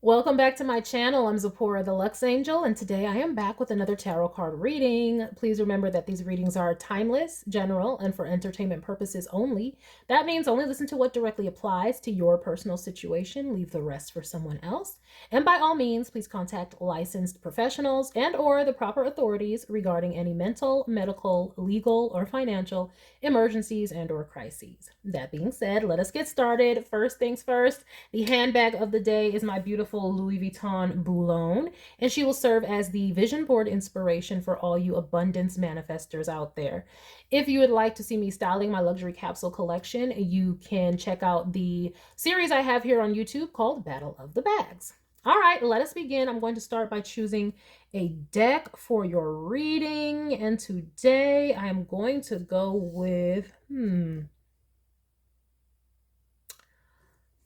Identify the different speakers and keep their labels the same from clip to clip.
Speaker 1: Welcome back to my channel. I'm Zipporah the Lux Angel, and today I am back with another tarot card reading. Please remember that these readings are timeless, general, and for entertainment purposes only. That means only listen to what directly applies to your personal situation. Leave the rest for someone else. And by all means, please contact licensed professionals and/or the proper authorities regarding any mental, medical, legal, or financial emergencies and/or crises. That being said, let us get started. First things first, the handbag of the day is my beautiful Louis Vuitton Boulogne, and she will serve as the vision board inspiration for all you abundance manifestors out there. If you would like to see me styling my luxury capsule collection, you can check out the series I have here on YouTube called Battle of the Bags. All right, let us begin. I'm going to start by choosing a deck for your reading, and today I'm going to go with, I'm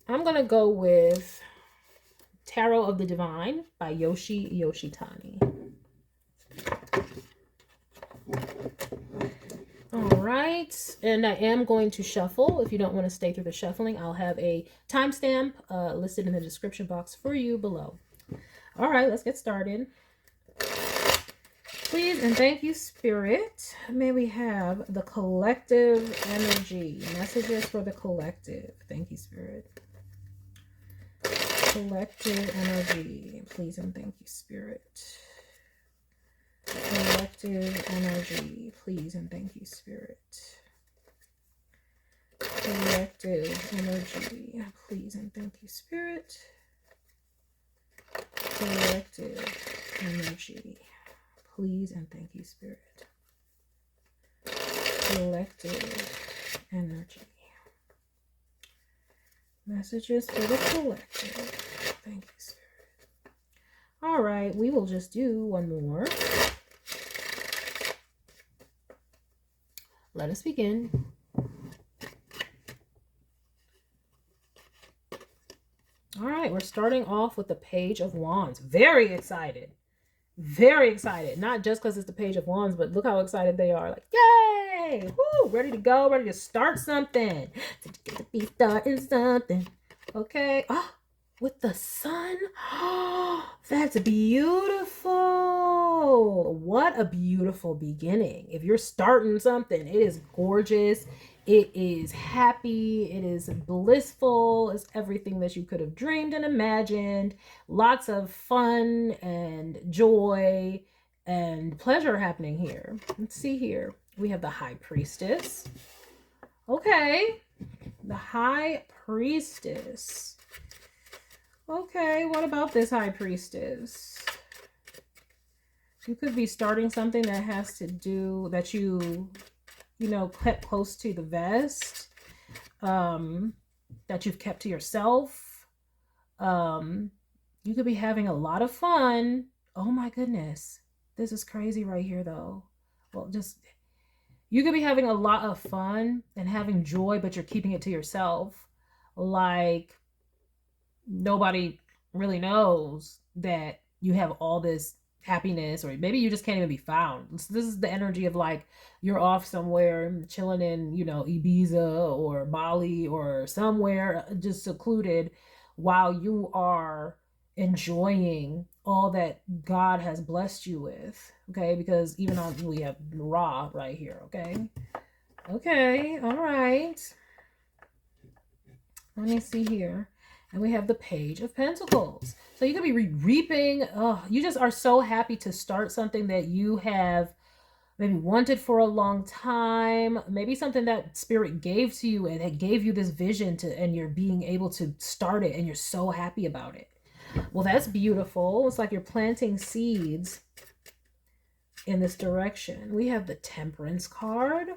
Speaker 1: going to go with Tarot of the Divine by Yoshi Yoshitani. All right, and I am going to shuffle. If you don't want to stay through the shuffling, I'll have a timestamp listed in the description box for you below. All right, let's get started. Please and thank you, Spirit. May we have the collective energy. Messages for the collective. Thank you, Spirit. Collective energy. Please and thank you, Spirit. Collective energy. Please and thank you, Spirit. Collective energy. Please and thank you, Spirit. Collective energy. Please and thank you, Spirit. Collective energy. Messages for the collective. Thank you, Spirit. All right, we will just do one more. Let us begin. All right, we're starting off with the Page of Wands. Very excited. Very excited. Not just because it's the Page of Wands, but look how excited they are. Like, yay! Woo! Ready to go. Ready to start something. To be starting something. Okay. Oh, with the sun. Oh, that's beautiful. What a beautiful beginning. If you're starting something, it is gorgeous. It is happy. It is blissful. It's everything that you could have dreamed and imagined. Lots of fun and joy and pleasure happening here. Let's see here. We have the High Priestess. Okay. The High Priestess. Okay, what about this High Priestess? You could be starting something that has to do, that you kept close to the vest, that you've kept to yourself. You could be having a lot of fun. Oh my goodness. This is crazy right here though. Well, you could be having a lot of fun and having joy, but you're keeping it to yourself. Like nobody really knows that you have all this happiness, or maybe you just can't even be found. This is the energy of like you're off somewhere chilling in, Ibiza or Bali or somewhere just secluded while you are enjoying all that God has blessed you with. Okay, because even on we have Ra right here. Okay, all right, let me see here. And we have the Page of Pentacles. So you could be reaping. Oh, you just are so happy to start something that you have maybe wanted for a long time. Maybe something that Spirit gave to you and it gave you this vision and you're being able to start it and you're so happy about it. Well, that's beautiful. It's like you're planting seeds in this direction. We have the Temperance card.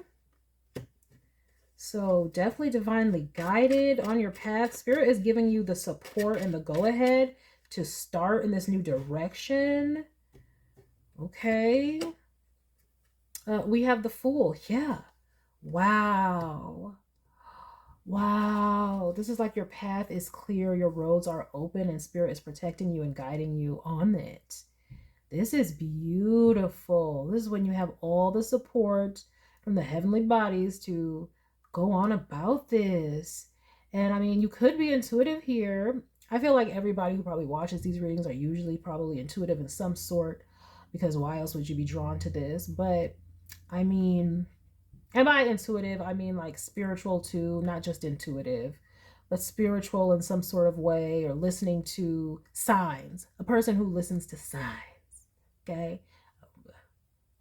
Speaker 1: So definitely divinely guided on your path. Spirit is giving you the support and the go-ahead to start in this new direction. Okay. We have the Fool. Yeah. Wow. Wow. This is like your path is clear. Your roads are open and Spirit is protecting you and guiding you on it. This is beautiful. This is when you have all the support from the heavenly bodies to go on about this. And I mean, you could be intuitive here. I feel like everybody who probably watches these readings are usually probably intuitive in some sort, because why else would you be drawn to this? But I mean, and by intuitive, I mean like spiritual too, not just intuitive, but spiritual in some sort of way, or listening to signs. A person who listens to signs. Okay.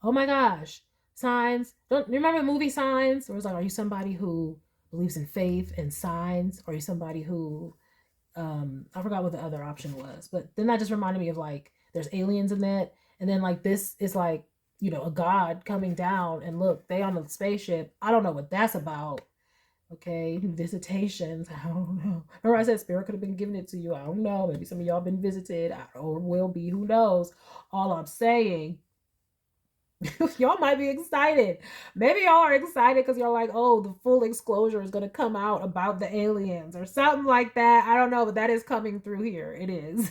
Speaker 1: Oh my gosh. Signs. Don't you remember the movie Signs? Where it's like, are you somebody who believes in faith and signs? Or are you somebody who I forgot what the other option was, but then that just reminded me of like there's aliens in that, and then like this is like, you know, a god coming down, and look, they on the spaceship. I don't know what that's about. Okay, visitations. I don't know. Remember I said spirit could have been giving it to you. I don't know. Maybe some of y'all been visited, or will be. Who knows? All I'm saying, y'all might be excited. Maybe y'all are excited because you're like, oh, the full disclosure is going to come out about the aliens or something like that. I don't know, but that is coming through here. It is.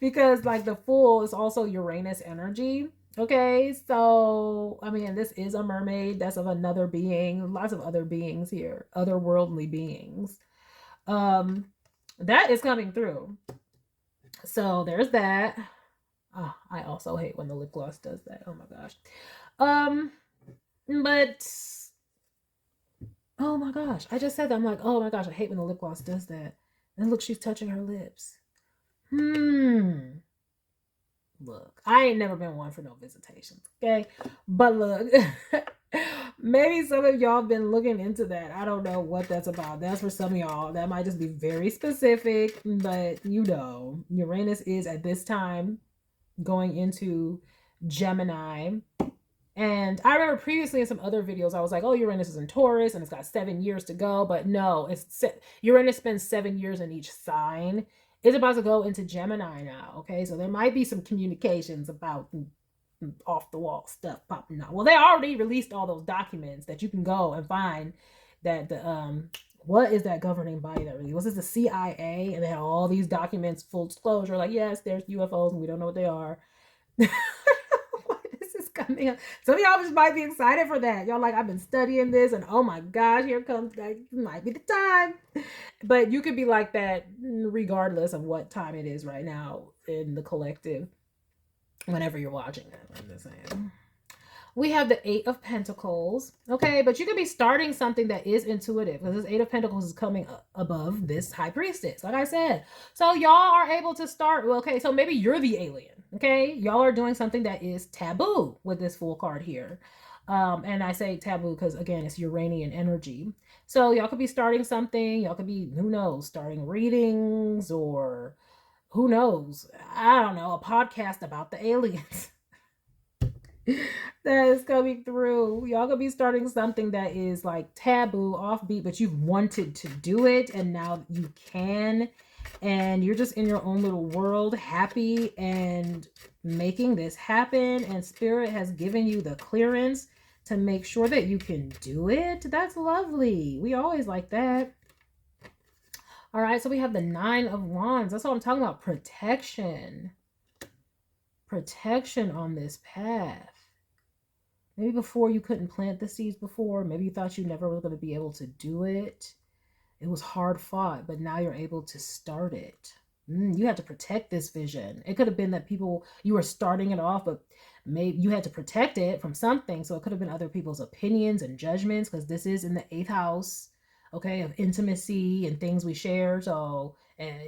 Speaker 1: Because like the full is also Uranus energy. Okay, so I mean, this is a mermaid. That's of another being. Lots of other beings here, otherworldly beings. That is coming through. So there's that. Oh, I also hate when the lip gloss does that. Oh my gosh. But oh my gosh, I just said that. I'm like, oh my gosh, I hate when the lip gloss does that. And look, she's touching her lips. Look, I ain't never been one for no visitations, okay? But look, maybe some of y'all been looking into that. I don't know what that's about. That's for some of y'all. That might just be very specific, but you know, Uranus is at this time going into Gemini. And I remember previously in some other videos, I was like, oh, Uranus is in Taurus and it's got 7 years to go. But no, Uranus spends 7 years in each sign. It's about to go into Gemini now. Okay, so there might be some communications about off the wall stuff popping out. Well, they already released all those documents that you can go and find that the what is that governing body that really was this the CIA, and they had all these documents, full disclosure, like yes, there's UFOs and we don't know what they are. This is coming up. Some of y'all just might be excited for that. Y'all like, I've been studying this and oh my gosh, here comes that. Might be the time. But you could be like that regardless of what time it is right now in the collective, whenever you're watching it. I'm just saying. We have the 8 of Pentacles. Okay, but you could be starting something that is intuitive, because this 8 of Pentacles is coming above this High Priestess, like I said. So y'all are able to start, well, okay, so maybe you're the alien, okay? Y'all are doing something that is taboo with this Fool card here. And I say taboo because, again, it's Uranian energy. So y'all could be starting something. Y'all could be, who knows, starting readings, or who knows, I don't know, a podcast about the aliens. That is coming through. Y'all gonna be starting something that is like taboo, offbeat, but you've wanted to do it and now you can, and you're just in your own little world, happy and making this happen, and Spirit has given you the clearance to make sure that you can do it. That's lovely. We always like that. All right, so we have the 9 of Wands. That's what I'm talking about. Protection. Protection on this path. Maybe before you couldn't plant the seeds before. Maybe you thought you never were going to be able to do it. It was hard fought, but now you're able to start it. You had to protect this vision. It could have been that you were starting it off, but maybe you had to protect it from something. So it could have been other people's opinions and judgments, because this is in the 8th house, okay, of intimacy and things we share. So,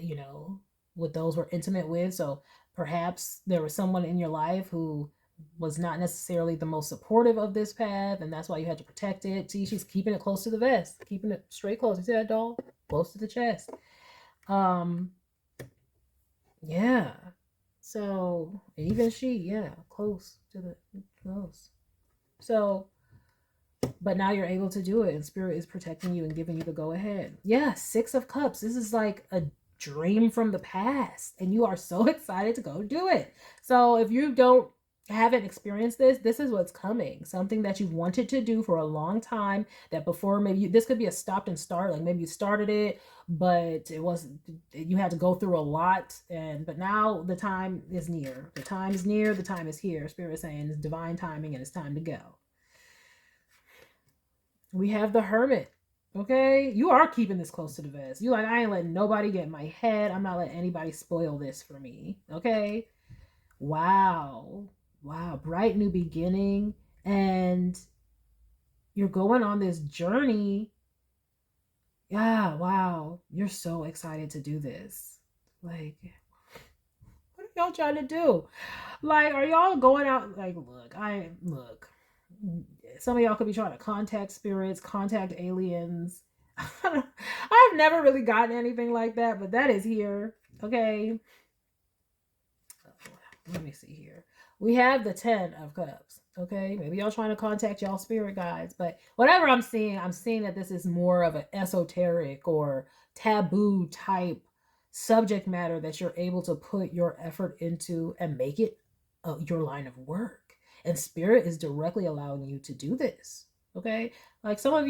Speaker 1: you know, with those we're intimate with. So perhaps there was someone in your life who was not necessarily the most supportive of this path, and that's why you had to protect it. See, she's keeping it close to the vest, keeping it straight close. You see that, doll? Close to the chest. Yeah. So even she, yeah, close. So, but now you're able to do it, and Spirit is protecting you and giving you the go ahead. Yeah, 6 of Cups. This is like a dream from the past, and you are so excited to go do it. So if you haven't experienced this is what's coming. Something that you've wanted to do for a long time, that before maybe this could be a stop and start, like maybe you started it, but you had to go through a lot, but now the time is near. The time is near, the time is here. Spirit is saying it's divine timing and it's time to go. We have the Hermit. Okay, you are keeping this close to the vest. You like, I ain't letting nobody get in my head. I'm not letting anybody spoil this for me. Okay. Wow. Wow. Bright new beginning. And you're going on this journey. Yeah. Wow. You're so excited to do this. Like, what are y'all trying to do? Like, are y'all going out? Like, look. Some of y'all could be trying to contact spirits, contact aliens. I've never really gotten anything like that, but that is here. Okay. Let me see here. We have the 10 of Cups. Okay. Maybe y'all trying to contact y'all spirit guides, but whatever I'm seeing that this is more of an esoteric or taboo type subject matter that you're able to put your effort into and make it your line of work. And spirit is directly allowing you to do this. Okay. Like some of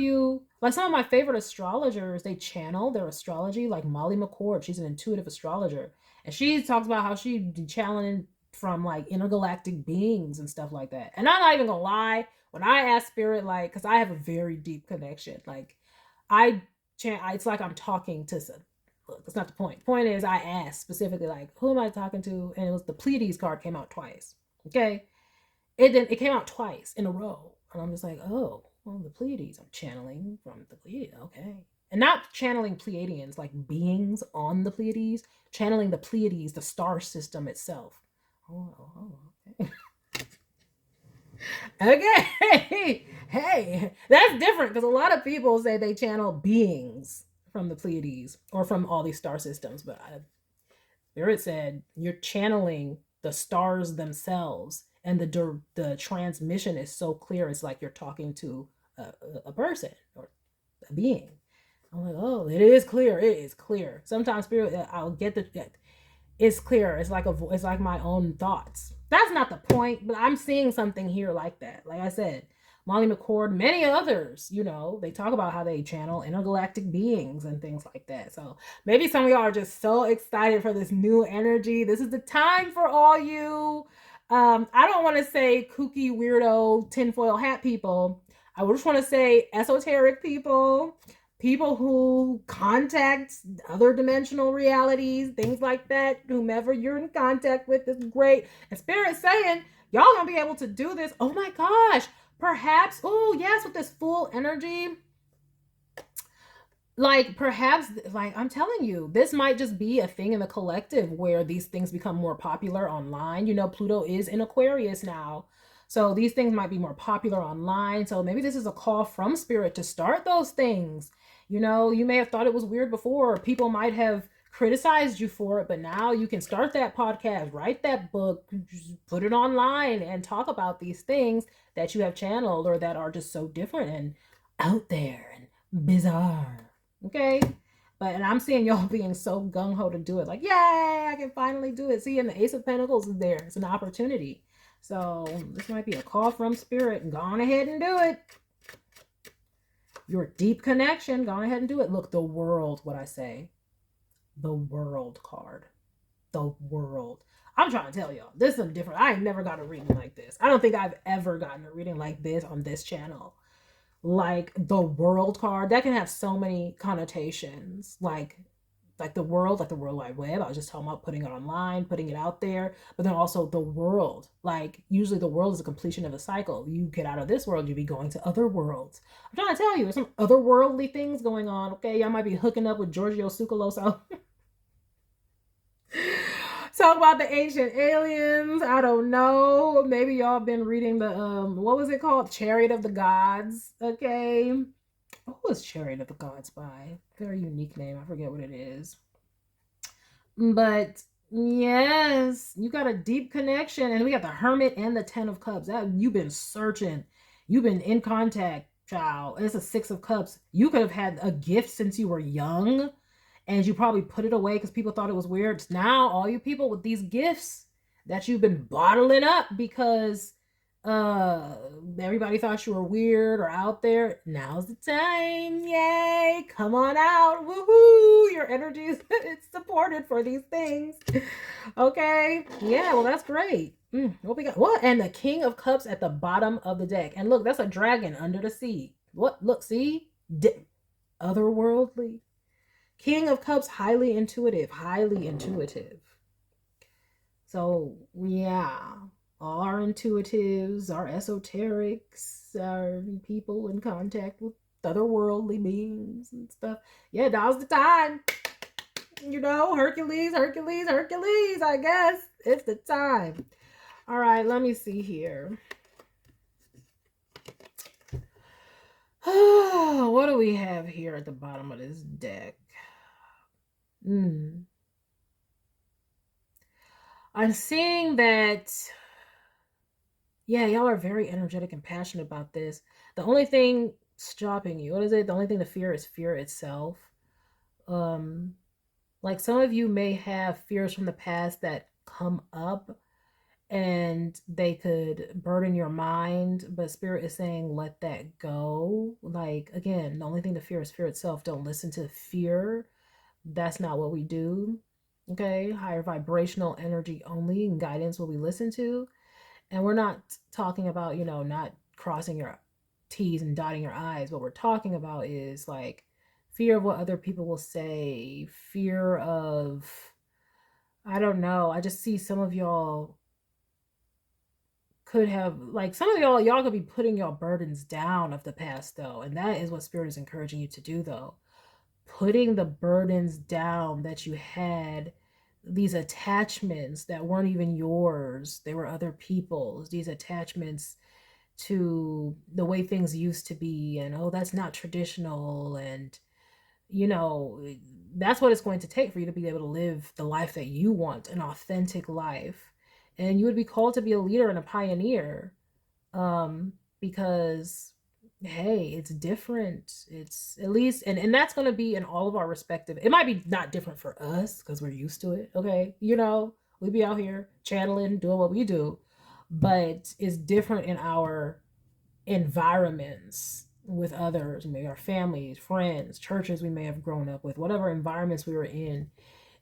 Speaker 1: my favorite astrologers, they channel their astrology, like Molly McCord. She's an intuitive astrologer. And she talks about how she channeling from like intergalactic beings and stuff like that. And I'm not even gonna lie, when I ask spirit, like, because I have a very deep connection, like it's like I'm talking to some. Look, that's not the point. The point is, I asked specifically, like, who am I talking to? And it was the Pleiades card came out twice. Okay, it came out twice in a row, and I'm just like, oh, well, the Pleiades. I'm channeling from the Pleiades. Okay, and not channeling Pleiadians like beings on the Pleiades, channeling the Pleiades, the star system itself. Oh, okay. Okay. Hey, that's different because a lot of people say they channel beings from the Pleiades or from all these star systems, but Spirit said you're channeling the stars themselves, and the transmission is so clear. It's like you're talking to a person or a being. I'm like, oh, it is clear. It is clear. Sometimes Spirit, I'll get it's clear. It's like my own thoughts. That's not the point, but I'm seeing something here like that. Like I said, Molly McCord, many others, they talk about how they channel intergalactic beings and things like that. So maybe some of y'all are just so excited for this new energy. This is the time for all you. I don't want to say kooky, weirdo, tinfoil hat people. I just want to say esoteric people, people who contact other dimensional realities, things like that. Whomever you're in contact with is great. And Spirit's saying, y'all gonna be able to do this. Oh my gosh. Perhaps, oh yes, with this full energy. Like perhaps, like I'm telling you, this might just be a thing in the collective where these things become more popular online. Pluto is in Aquarius now. So these things might be more popular online. So maybe this is a call from Spirit to start those things. You may have thought it was weird before. People might have criticized you for it, but now you can start that podcast, write that book, put it online and talk about these things that you have channeled or that are just so different and out there and bizarre. Okay? And I'm seeing y'all being so gung-ho to do it. Like, yay, I can finally do it. See, and the Ace of Pentacles is there. It's an opportunity. So this might be a call from Spirit. Go on ahead and do it. Your deep connection. Go on ahead and do it. Look, the World, what I say. The World card. The World. I'm trying to tell y'all, this is different. I ain't never got a reading like this. I don't think I've ever gotten a reading like this on this channel. Like the World card, that can have so many connotations. Like the world, like the World Wide Web. I was just talking about putting it online, putting it out there, but then also the world. Like usually the world is a completion of a cycle. You get out of this world, you be going to other worlds. I'm trying to tell you, there's some otherworldly things going on. Okay, y'all might be hooking up with Giorgio Tsoukalos. Talk about the ancient aliens. I don't know. Maybe y'all been reading the what was it called? Chariot of the Gods. Okay. Who was Chariot of the Gods by? Very unique name. I forget what it is. But yes, you got a deep connection. And we got the Hermit and the 10 of Cups. You've been searching. You've been in contact, child. It's a 6 of Cups. You could have had a gift since you were young. And you probably put it away because people thought it was weird. Now, all you people with these gifts that you've been bottling up because everybody thought you were weird or out there, now's the time. Yay! Come on out. Woohoo! Your energy is it's supported for these things. Okay. Yeah, well, that's great. What we got? What? And the King of Cups at the bottom of the deck. And look, that's a dragon under the sea. What? Look, see? otherworldly. King of Cups, highly intuitive, highly intuitive. So yeah, all our intuitives, our esoterics, our people in contact with otherworldly beings and stuff. Yeah, now's the time. You know, Hercules, Hercules, Hercules, I guess. It's the time. All right, let me see here. What do we have here at the bottom of this deck? I'm seeing that, yeah, y'all are very energetic and passionate about this. The only thing stopping you, what is it? The only thing to fear is fear itself. Like some of you may have fears from the past that come up and they could burden your mind, but spirit is saying let that go. Like again, the only thing to fear is fear itself. Don't listen to fear. That's not what we do. Okay, higher vibrational energy only and guidance will we listen to. And we're not talking about, you know, not crossing your T's and dotting your I's. What we're talking about is like fear of what other people will say, fear of, I don't know. I just see some of y'all could have, like, some of y'all could be putting your burdens down of the past though. And that is what spirit is encouraging you to do though. Putting the burdens down that you had, these attachments that weren't even yours, they were other people's, these attachments to the way things used to be, and oh, that's not traditional, and you know, that's what it's going to take for you to be able to live the life that you want, an authentic life. And you would be called to be a leader and a pioneer, because hey, it's different. It's at least, and that's going to be in all of our respective, it might be not different for us because we're used to it, okay, you know, we be out here channeling, doing what we do, but it's different in our environments with others, maybe our families, friends, churches we may have grown up with, whatever environments we were in.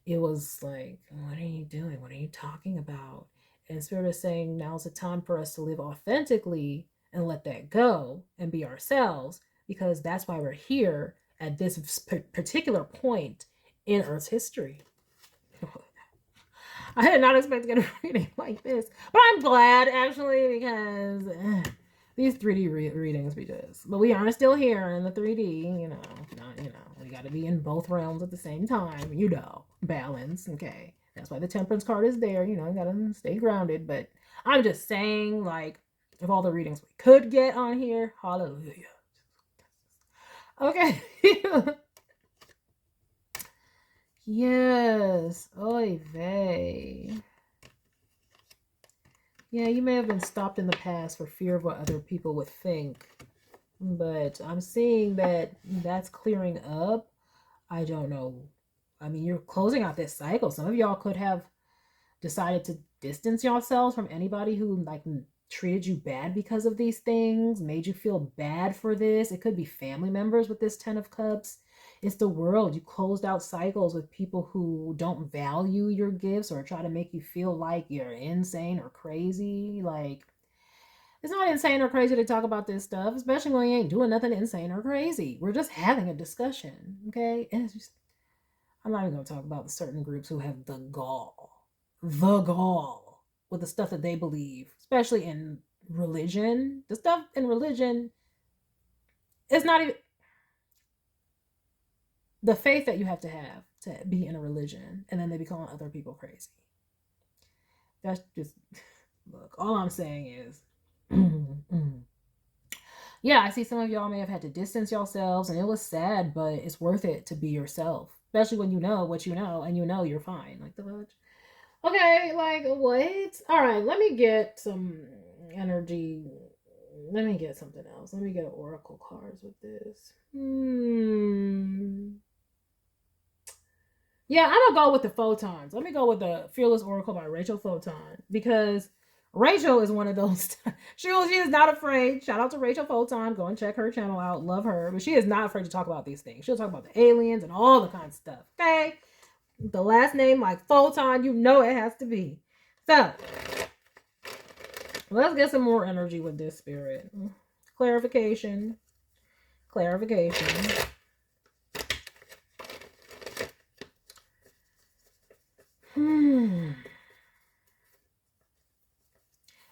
Speaker 1: It was like, what are you doing? What are you talking about? And spirit is saying now's the time for us to live authentically and let that go and be ourselves, because that's why we're here at this particular point in Earth's history. I did not expect to get a reading like this, but I'm glad actually, because these 3D readings we just, but we are still here in the 3D, you know, we got to be in both realms at the same time, you know, balance. Okay, that's why the temperance card is there, you know, you got to stay grounded. But I'm just saying, like, of all the readings we could get on here, hallelujah. Okay. Yes, oy vey. Yeah, you may have been stopped in the past for fear of what other people would think, but I'm seeing that that's clearing up. I don't know. I mean, you're closing out this cycle. Some of y'all could have decided to distance yourselves from anybody who like treated you bad because of these things, made you feel bad for this. It could be family members with this 10 of Cups. It's the world. You closed out cycles with people who don't value your gifts or try to make you feel like you're insane or crazy. Like, it's not insane or crazy to talk about this stuff, especially when you ain't doing nothing insane or crazy. We're just having a discussion, okay? And it's just, I'm not even going to talk about the certain groups who have the gall with the stuff that they believe, especially in religion. The stuff in religion is not even the faith that you have to be in a religion, and then they be calling other people crazy. That's just, look, all I'm saying is, yeah, I see some of y'all may have had to distance yourselves, and it was sad, but it's worth it to be yourself, especially when you know what you know, and you know you're fine. Like the fudge. Okay, like what? All right, let me get some energy. Let me get something else. Let me get oracle cards with this. Yeah, I'm gonna go with the photons. Let me go with the Fearless Oracle by Rachel Photon, because Rachel is one of those. she is not afraid. Shout out to Rachel Photon. Go and check her channel out. Love her. But she is not afraid to talk about these things. She'll talk about the aliens and all the kind of stuff. Okay? The last name like Photon, you know it has to be. So, let's get some more energy with this spirit. Clarification.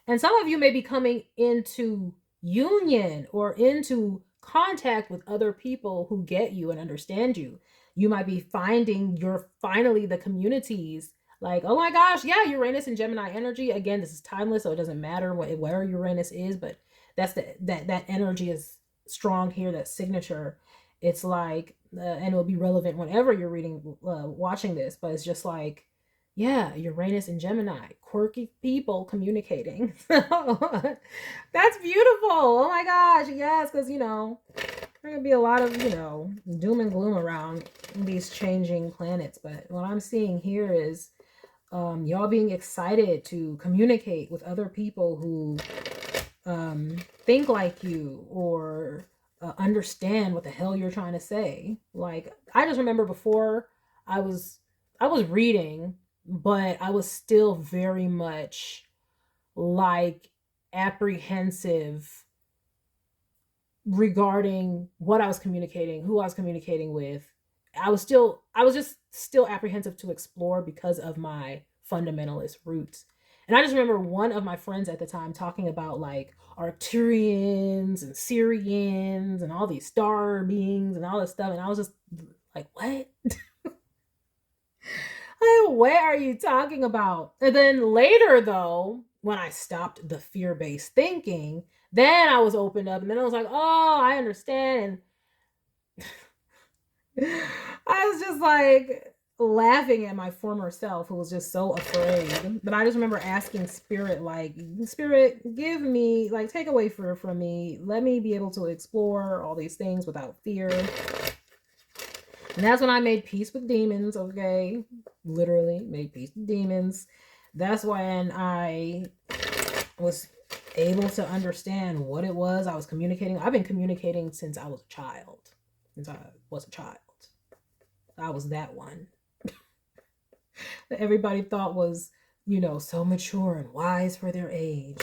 Speaker 1: And some of you may be coming into union or into contact with other people who get you and understand you. You might be finding you're finally the communities like, oh my gosh, yeah, Uranus and Gemini energy. Again, this is timeless, so it doesn't matter where Uranus is, but that's that energy is strong here, that signature. It's like, and it will be relevant whenever you're reading, watching this, but it's just like, yeah, Uranus and Gemini, quirky people communicating. That's beautiful. Oh my gosh, yes, because there gonna be a lot of doom and gloom around these changing planets. But what I'm seeing here is y'all being excited to communicate with other people who think like you or understand what the hell you're trying to say. Like, I just remember before I was reading, but I was still very much like apprehensive regarding what I was communicating, who I was communicating with. I was just still apprehensive to explore because of my fundamentalist roots. And I just remember one of my friends at the time talking about like Arcturians and Syrians and all these star beings and all this stuff. And I was just like, what? What are you talking about? And then later, though, when I stopped the fear-based thinking, then I was opened up, and then I was like, oh, I understand. And I was just like laughing at my former self who was just so afraid. But I just remember asking Spirit, like, Spirit, give me, like, take away fear from me. Let me be able to explore all these things without fear. And that's when I made peace with demons, okay? Literally made peace with demons. That's when I was able to understand what it was I was communicating. I've been communicating since I was a child. Since I was a child. I was that one that everybody thought was, so mature and wise for their age.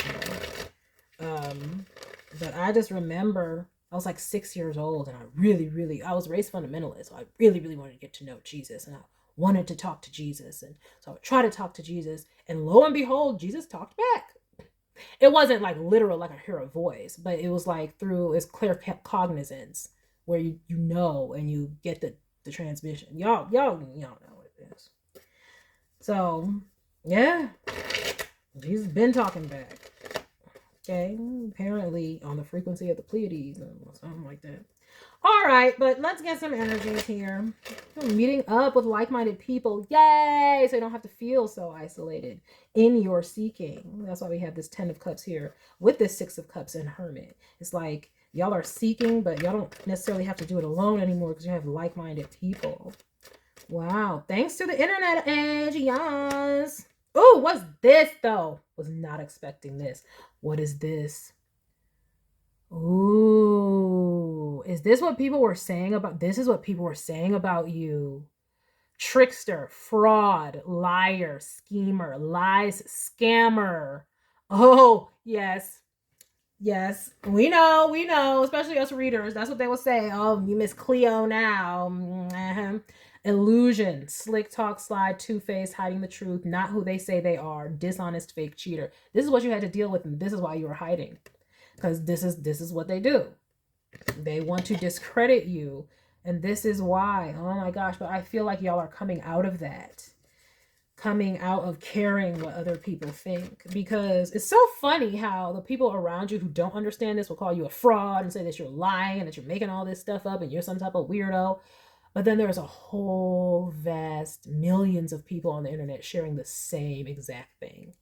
Speaker 1: But I just remember I was like 6 years old, and I was raised fundamentalist, so I really, really wanted to get to know Jesus, and I wanted to talk to Jesus, and so I would try to talk to Jesus, and lo and behold, Jesus talked back. It wasn't like literal, like I hear a voice, but it was like through it's claircognizance, where you and you get the transmission. Y'all know what it is. So yeah, Jesus been talking back. Okay, apparently on the frequency of the Pleiades or something like that. All right, but let's get some energies here. Meeting up with like-minded people. Yay! So you don't have to feel so isolated in your seeking. That's why we have this 10 of Cups here with this 6 of Cups and Hermit. It's like y'all are seeking, but y'all don't necessarily have to do it alone anymore because you have like-minded people. Wow. Thanks to the internet age. Yes. Oh, what's this though? Was not expecting this. What is this? Ooh, is this what people were saying about? This is what people were saying about you. Trickster, fraud, liar, schemer, lies, scammer. Oh, yes. Yes, we know, especially us readers. That's what they will say. Oh, you Miss Cleo now. Mm-hmm. Illusion, slick talk, slide, two-faced, hiding the truth, not who they say they are, dishonest, fake cheater. This is what you had to deal with, and this is why you were hiding. Because this is what they do. They want to discredit you, and this is why. Oh my gosh, but I feel like y'all are coming out of that. Coming out of caring what other people think, because it's so funny how the people around you who don't understand this will call you a fraud and say that you're lying and that you're making all this stuff up and you're some type of weirdo. But then there's a whole vast millions of people on the internet sharing the same exact thing.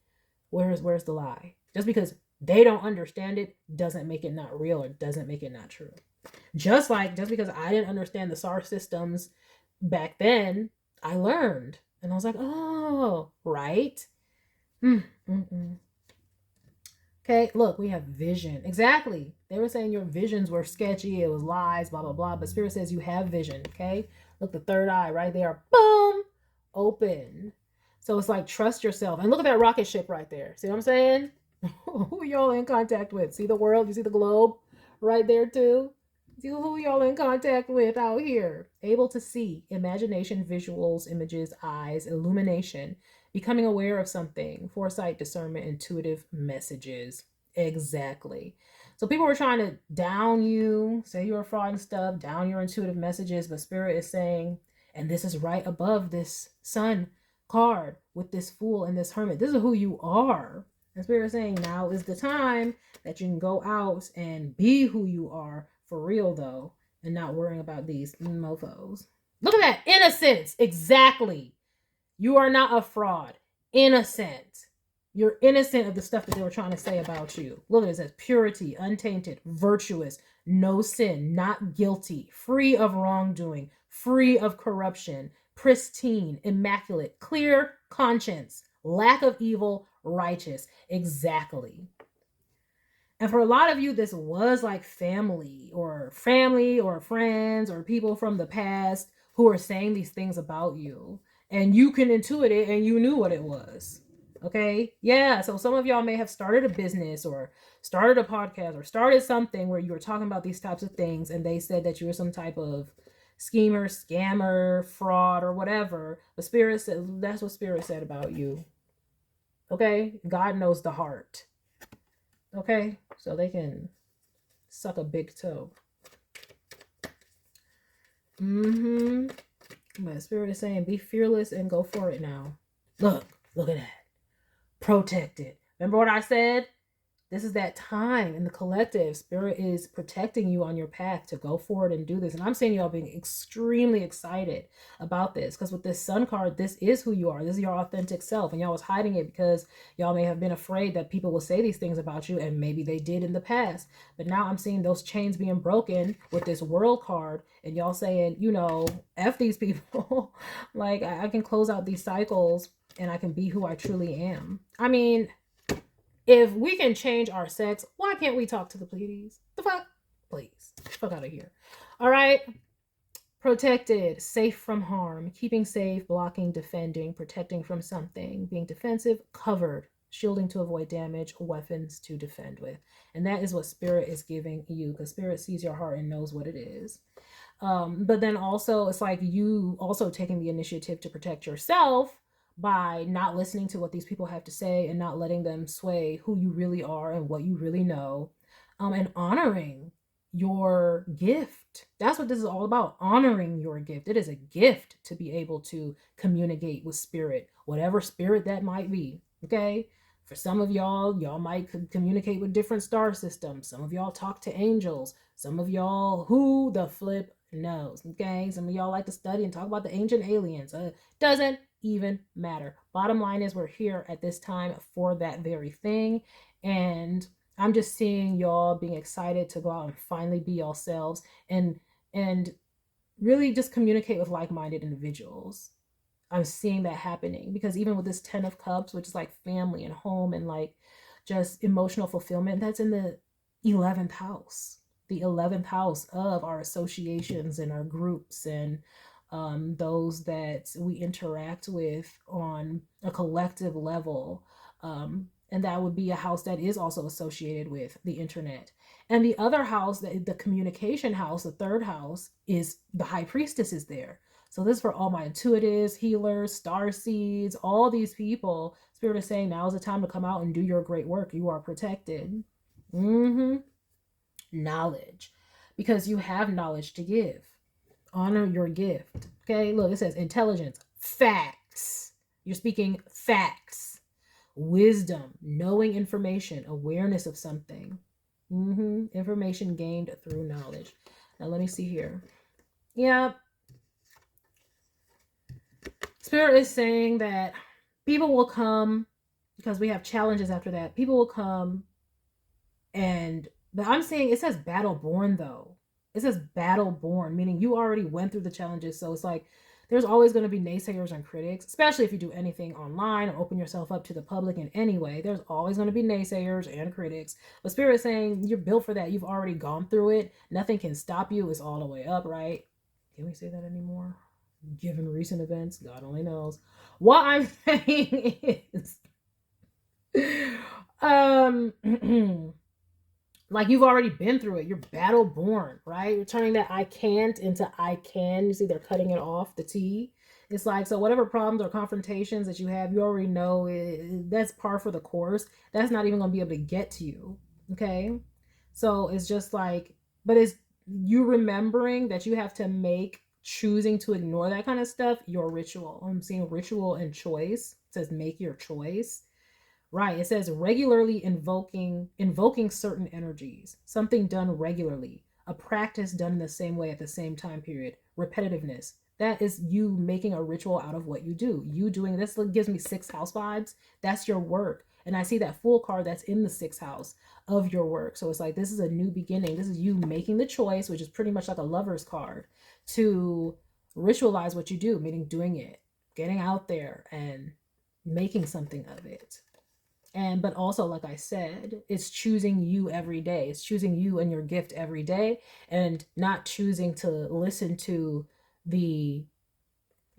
Speaker 1: Where's the lie? Just because they don't understand it doesn't make it not real or doesn't make it not true. Just because I didn't understand the SAR systems back then, I learned. And I was like, oh, right. Okay, look, we have vision. Exactly. They were saying your visions were sketchy. It was lies, blah, blah, blah. But Spirit says you have vision, okay? Look, the third eye right there. Boom! Open. So it's like, trust yourself. And look at that rocket ship right there. See what I'm saying? Who y'all in contact with? See the world? You see the globe right there too? See who y'all in contact with out here. Able to see. Imagination, visuals, images, eyes, illumination. becoming aware of something, foresight, discernment, intuitive messages. Exactly. So people were trying to down you, say you're a fraud and stuff, down your intuitive messages, but Spirit is saying, and this is right above this Sun card with this Fool and this Hermit. This is who you are. And Spirit is saying now is the time that you can go out and be who you are for real, though, and not worrying about these mofos. Look at that. Innocence. Exactly. You are not a fraud. Innocent. You're innocent of the stuff that they were trying to say about you. Look at it. It says purity, untainted, virtuous, no sin, not guilty, free of wrongdoing, free of corruption, pristine, immaculate, clear conscience, lack of evil, righteous. Exactly. And for a lot of you, this was like family or friends or people from the past who are saying these things about you. And you can intuit it and you knew what it was. Okay? Yeah. So some of y'all may have started a business or started a podcast or started something where you were talking about these types of things and they said that you were some type of schemer, scammer, fraud, or whatever. But Spirit said, that's what Spirit said about you. Okay? God knows the heart. Okay? So they can suck a big toe. But Spirit is saying, be fearless and go for it now. Look at that. Protected. Remember what I said? This is that time in the collective. Spirit is protecting you on your path to go forward and do this. And I'm seeing y'all being extremely excited about this. Because with this Sun card, this is who you are. This is your authentic self. And y'all was hiding it because y'all may have been afraid that people will say these things about you. And maybe they did in the past. But now I'm seeing those chains being broken with this World card. And y'all saying, you know, F these people. Like, I can close out these cycles and I can be who I truly am. I mean, if we can change our sex, why can't we talk to the Pleiades? The fuck? Please. Fuck out of here. All right. Protected, safe from harm, keeping safe, blocking, defending, protecting from something, being defensive, covered, shielding to avoid damage, weapons to defend with. And that is what Spirit is giving you, because Spirit sees your heart and knows what it is. But then also, it's like you also taking the initiative to protect yourself by not listening to what these people have to say and not letting them sway who you really are and what you really know, and honoring your gift. That's what this is all about, honoring your gift. It is a gift to be able to communicate with Spirit, whatever spirit that might be, okay? For some of y'all might communicate with different star systems. Some of y'all talk to angels. Some of y'all, who the flip knows, okay? Some of y'all like to study and talk about the ancient aliens. Doesn't even matter. Bottom line is we're here at this time for that very thing. And I'm just seeing y'all being excited to go out and finally be yourselves and really just communicate with like-minded individuals. I'm seeing that happening because even with this 10 of Cups, which is like family and home and like just emotional fulfillment, that's in the 11th house. The 11th house of our associations and our groups and those that we interact with on a collective level. And that would be a house that is also associated with the internet. And the other house, the communication house, the third house, is the High Priestess is there. So this is for all my intuitives, healers, starseeds, all these people. Spirit is saying now is the time to come out and do your great work. You are protected. Knowledge. Because you have knowledge to give. Honor your gift. Okay, look, it says intelligence, facts. You're speaking facts. Wisdom, knowing information, awareness of something. Information gained through knowledge. Now let me see here. Yeah. Spirit is saying that people will come, because we have challenges after that. People will come but I'm saying it says battle born though. It says battle born, meaning you already went through the challenges. So it's like there's always going to be naysayers and critics, especially if you do anything online or open yourself up to the public in any way. There's always going to be naysayers and critics. But Spirit is saying you're built for that. You've already gone through it. Nothing can stop you. It's all the way up, right? Can we say that anymore? Given recent events, God only knows. What I'm saying is, like you've already been through it. You're battle born, right? You're turning that I can't into I can. You see, they're cutting it off, the T. It's like, so whatever problems or confrontations that you have, you already know that's par for the course. That's not even going to be able to get to you. Okay. So it's just like, but it's you remembering that you have to make choosing to ignore that kind of stuff your ritual. I'm seeing ritual and choice. It says make your choice. Right. It says regularly invoking certain energies. Something done regularly. A practice done in the same way at the same time period. Repetitiveness. That is you making a ritual out of what you do. You doing this gives me sixth house vibes. That's your work. And I see that full card that's in the sixth house of your work. So it's like this is a new beginning. This is you making the choice, which is pretty much like a lover's card, to ritualize what you do, meaning doing it, getting out there and making something of it. And but also, like I said, it's choosing you every day. It's choosing you and your gift every day, and not choosing to listen to the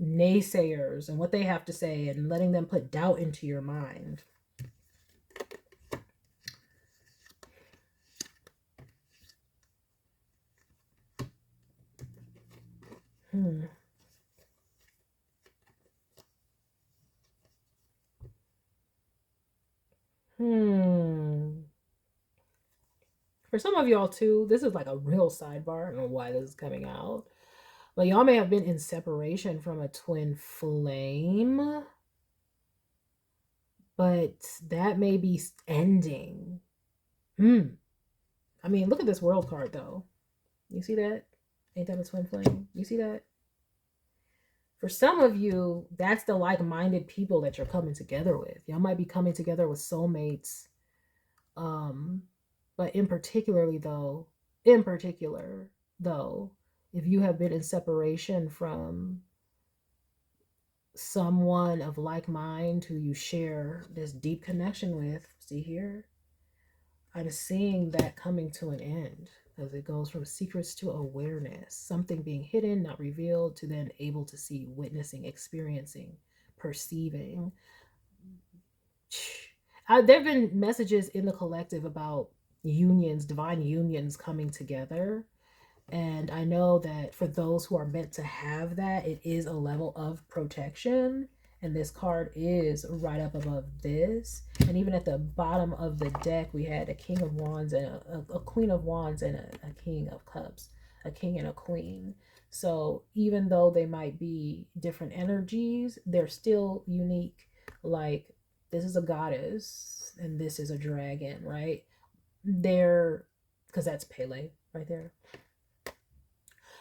Speaker 1: naysayers and what they have to say and letting them put doubt into your mind. Hmm. For some of y'all too, this is like a real sidebar. I don't know why this is coming out. But y'all may have been in separation from a twin flame. But that may be ending. I mean, look at this world card though. You see that? Ain't that a twin flame? You see that? For some of you, that's the like-minded people that you're coming together with. Y'all might be coming together with soulmates. But in particular though, if you have been in separation from someone of like mind who you share this deep connection with, see here, I'm seeing that coming to an end as it goes from secrets to awareness, something being hidden, not revealed, to then able to see, witnessing, experiencing, perceiving. There have been messages in the collective about unions, divine unions coming together. And I know that for those who are meant to have that, it is a level of protection. And this card is right up above this. And even at the bottom of the deck, we had a King of Wands and a Queen of Wands and a King of Cups, a King and a Queen. So even though they might be different energies, they're still unique. Like this is a goddess and this is a dragon, right? They're, because that's Pele right there.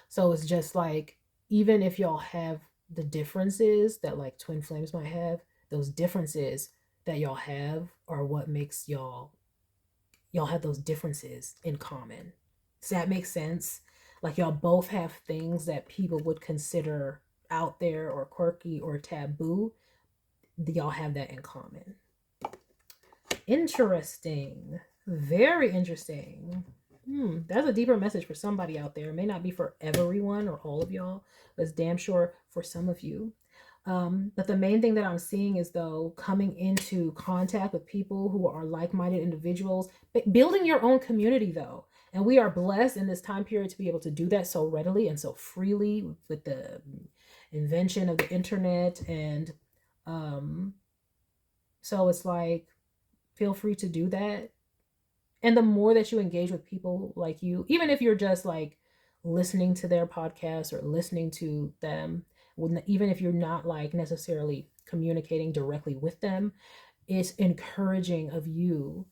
Speaker 1: So it's just like, even if y'all have the differences that like twin flames might have, those differences that y'all have are what makes y'all have those differences in common. Does that make sense? Like y'all both have things that people would consider out there or quirky or taboo. Y'all have that in common. Interesting. Very interesting. That's a deeper message for somebody out there. It may not be for everyone or all of y'all, but it's damn sure for some of you. But the main thing that I'm seeing is, though, coming into contact with people who are like-minded individuals, building your own community, though. And we are blessed in this time period to be able to do that so readily and so freely with the invention of the internet. And so it's like, feel free to do that. And the more that you engage with people like you, even if you're just like listening to their podcast or listening to them, even if you're not like necessarily communicating directly with them, it's encouraging of you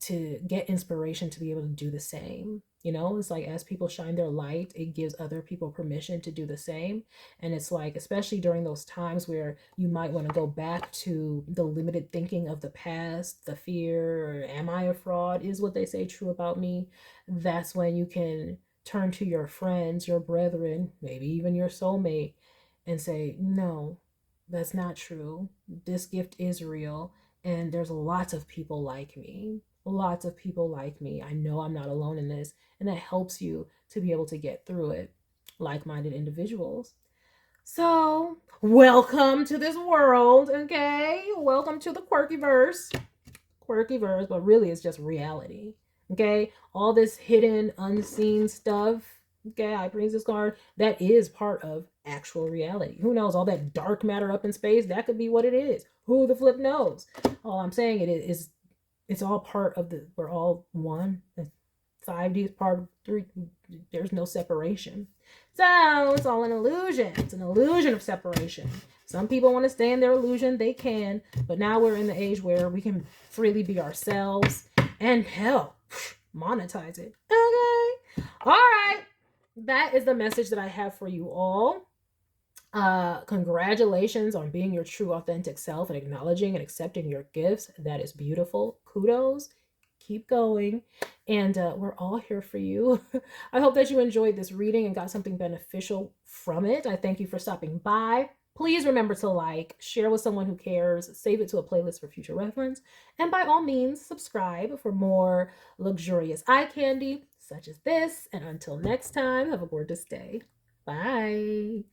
Speaker 1: to get inspiration to be able to do the same. You know, it's like as people shine their light, it gives other people permission to do the same. And it's like, especially during those times where you might want to go back to the limited thinking of the past, the fear, or am I a fraud? Is what they say true about me? That's when you can turn to your friends, your brethren, maybe even your soulmate, and say, no, that's not true. This gift is real. And there's lots of people like me. Lots of people like me. I know I'm not alone in this. And that helps you to be able to get through it. Like-minded individuals. So, welcome to this world, okay? Welcome to the quirky verse. Quirky verse, but really it's just reality, okay? All this hidden, unseen stuff, okay? I bring this card, that is part of actual reality. Who knows? All that dark matter up in space, that could be what it is. Who the flip knows? All I'm saying it is, it's all part of the, we're all one. 5D is part of 3. There's no separation. So it's all an illusion. It's an illusion of separation. Some people want to stay in their illusion. They can. But now we're in the age where we can freely be ourselves. And hell, monetize it. Okay. All right. That is the message that I have for you all. Congratulations on being your true authentic self and acknowledging and accepting your gifts. That is beautiful. Kudos. Keep going. And we're all here for you. I hope that you enjoyed this reading and got something beneficial from it. I thank you for stopping by. Please remember to like, share with someone who cares, save it to a playlist for future reference, and by all means, subscribe for more luxurious eye candy such as this. And until next time, have a gorgeous day. Bye.